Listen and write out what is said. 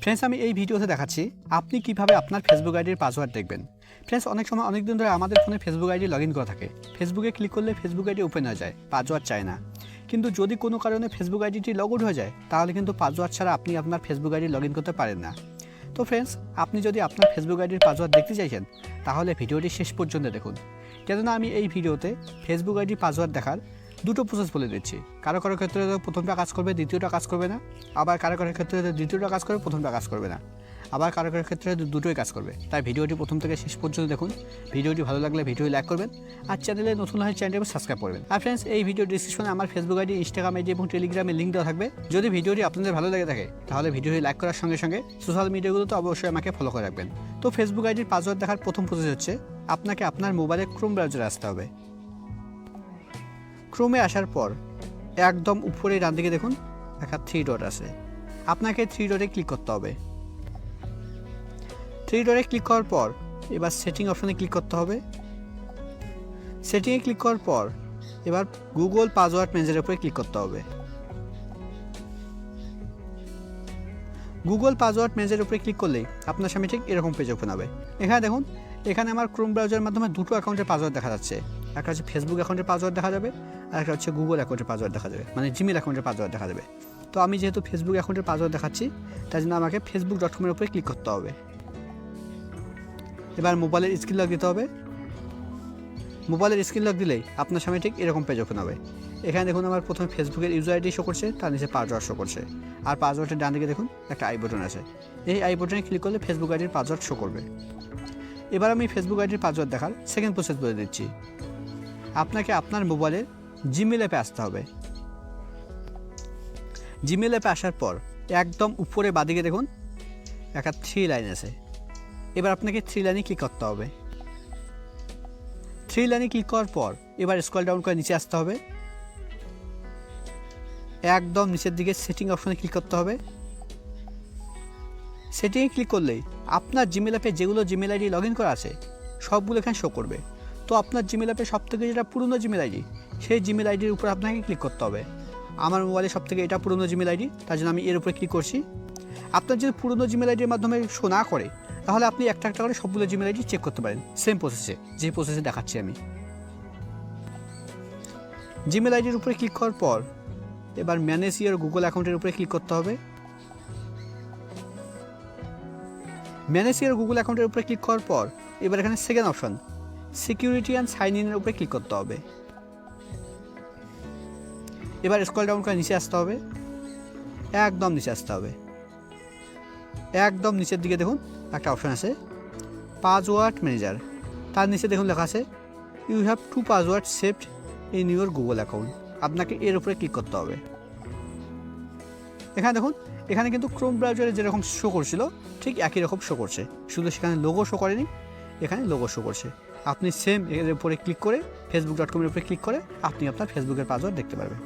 Friends, আমি এই ভিডিওতে দেখাচ্ছি আপনি কিভাবে আপনার ফেসবুক আইডির পাসওয়ার্ড দেখবেন। ফ্রেন্ডস, অনেক সময় অনেক দিন ধরে আমাদের ফোনে ফেসবুক আইডি লগ ইন করা থাকে। ফেসবুকে ক্লিক করলে ফেসবুক আইডি ওপেন হয়ে যায়, পাসওয়ার্ড চায় না। কিন্তু যদি কোনো কারণে ফেসবুক আইডিটি লগ আউট হয়ে যায়, তাহলে কিন্তু পাসওয়ার্ড ছাড়া আপনি আপনার ফেসবুক আইডি লগ ইন করতে পারেন না। তো ফ্রেন্ডস, আপনি যদি আপনার ফেসবুক আইডির পাসওয়ার্ড দেখতে চাইছেন, তাহলে ভিডিওটি শেষ পর্যন্ত দেখুন। কেননা আমি এই ভিডিওতে ফেসবুক আইডি পাসওয়ার্ড দেখার দুটো প্রসেস বলে দিচ্ছি। কারো কারো ক্ষেত্রে প্রথমটা কাজ করবে, দ্বিতীয়টা কাজ করবে না। আবার কারো কারো ক্ষেত্রে দ্বিতীয়টা কাজ করবে, প্রথমটা কাজ করবে না। আবার কারো কারো ক্ষেত্রে দুটোই কাজ করবে। তাই ভিডিওটি প্রথম থেকে শেষ পর্যন্ত দেখুন। ভিডিওটি ভালো লাগলে ভিডিও লাইক করবেন, আর চ্যানেলে নতুন হলে চ্যানেলটি সাবস্ক্রাইব করবেন। আর ফ্রেন্ডস, এই ভিডিও ডিসক্রিপশনে আমার ফেসবুক আইডি, ইনস্টাগ্রাম আইডি এবং টেলিগ্রামের লিঙ্ক দেওয়া থাকবে। যদি ভিডিওটি আপনাদের ভালো লেগে থাকে, তাহলে ভিডিওটি লাইক করার সঙ্গে সঙ্গে সোশ্যাল মিডিয়াগুলোতে অবশ্যই আমাকে ফলো করে রাখবেন। তো ফেসবুক আইডির পাসওয়ার্ড দেখার প্রথম প্রসেস হচ্ছে আপনাকে আপনার মোবাইলে ক্রোম ব্রাউজারে আসতে হবে। ক্রোমে আসার পর একদম উপরে ডান দিকে দেখুন একটা 3 ডট আছে। আপনাকে 3 ডটে ক্লিক করতে হবে। 3 ডটে ক্লিক করার পর এবার সেটিং অপশনে ক্লিক করতে হবে। সেটিংয়ে ক্লিক করার পর এবার গুগল পাসওয়ার্ড ম্যানেজারের উপরে ক্লিক করতে হবে। গুগল পাসওয়ার্ড ম্যানেজারের উপরে ক্লিক করলেই আপনার সামনে ঠিক এরকম পেজ ওপেন হবে। এখানে দেখুন, এখানে আমার ক্রোম ব্রাউজারের মাধ্যমে দুটো অ্যাকাউন্টের পাসওয়ার্ড দেখা যাচ্ছে। একটা হচ্ছে ফেসবুক অ্যাকাউন্টের পাসওয়ার্ড দেখা যাবে, আর একটা হচ্ছে গুগল অ্যাকাউন্টের পাসওয়ার্ড দেখা যাবে, মানে জিমেল অ্যাকাউন্টের পাসওয়ার্ড দেখা যাবে। তো আমি যেহেতু ফেসবুক অ্যাকাউন্টের পাসওয়ার্ড দেখাচ্ছি, তার জন্য আমাকে facebook.com এর উপরে ক্লিক করতে হবে। এবার মোবাইলের স্ক্রিন লক দিতে হবে। মোবাইলের স্ক্রিন লক দিলেই আপনার সামনে ঠিক এরকম পেজ ওপেন হবে। এখানে দেখুন, আমার প্রথমে ফেসবুকের ইউজার আইডি শো করছে, তার নিচে পাসওয়ার্ড শো করছে। আর পাসওয়ার্ডের ডান দিকে দেখুন একটা আই বাটন আছে। এই আই বাটনে ক্লিক করলে ফেসবুক আইডির পাসওয়ার্ড শো করবে। এবার আমি ফেসবুক আইডির পাসওয়ার্ড দেখার সেকেন্ড প্রসেস বলে দিচ্ছি। আপনাকে আপনার মোবাইলের জিমেল অ্যাপে আসতে হবে। জিমেল অ্যাপে আসার পর একদম উপরে বাঁদিকে দেখুন একটা 3 লাইন আছে। এবার আপনাকে 3 লাইনে ক্লিক করতে হবে। 3 লাইনে ক্লিক করার পর এবার স্ক্রল ডাউন করে নিচে আসতে হবে। একদম নিচের দিকে সেটিং অপশনে ক্লিক করতে হবে। সেটিংয়ে ক্লিক করলেই আপনার জিমেল অ্যাপে যেগুলো জিমেল আইডি লগ ইন করা আছে সবগুলো এখানে শো করবে। তো আপনার জিমেল অ্যাপে সবথেকে যেটা পুরনো জিমেল আইডি, সেই জিমেল আইডির উপর আপনাকে ক্লিক করতে হবে। আমার মোবাইলে সবথেকে এটা পুরনো জিমেল আইডি, তার জন্য আমি এর উপরে ক্লিক করছি। আপনার যদি পুরনো জিমেল আইডির মাধ্যমে শো না করে, তাহলে আপনি একটা একটা করে সবগুলো জিমেল আইডি চেক করতে পারেন, সেম প্রসেসে, যে প্রসেসে দেখাচ্ছি আমি। জিমেল আইডির উপরে ক্লিক করার পর এবার ম্যানেজ ইওর গুগল অ্যাকাউন্টের উপরে ক্লিক করতে হবে। ম্যানেজ ইওর গুগল অ্যাকাউন্টের উপরে ক্লিক করার পর এবার এখানে second option security and sign ইনের উপরে ক্লিক করতে হবে। এবার স্ক্রল ডাউন করে নিচে আসতে হবে। একদম নিচে আসতে হবে। একদম নিচের দিকে দেখুন একটা অপশন আছে পাসওয়ার্ড ম্যানেজার। তার নিচে দেখুন লেখা আছে you have 2 password saved in your Google account. আপনাকে এর উপরে ক্লিক করতে হবে। এখানে দেখুন, এখানে কিন্তু ক্রোম ব্রাউজারে যেরকম শো করছিল ঠিক একই রকম শো করছে, শুধু সেখানে লোগো শো করেনি, এখানে লোগো শো করছে। আপনি সেম এর উপরে ক্লিক করে facebook.com এর উপরে ক্লিক করে আপনি আপনার ফেসবুকের পাসওয়ার্ড দেখতে পারবেন।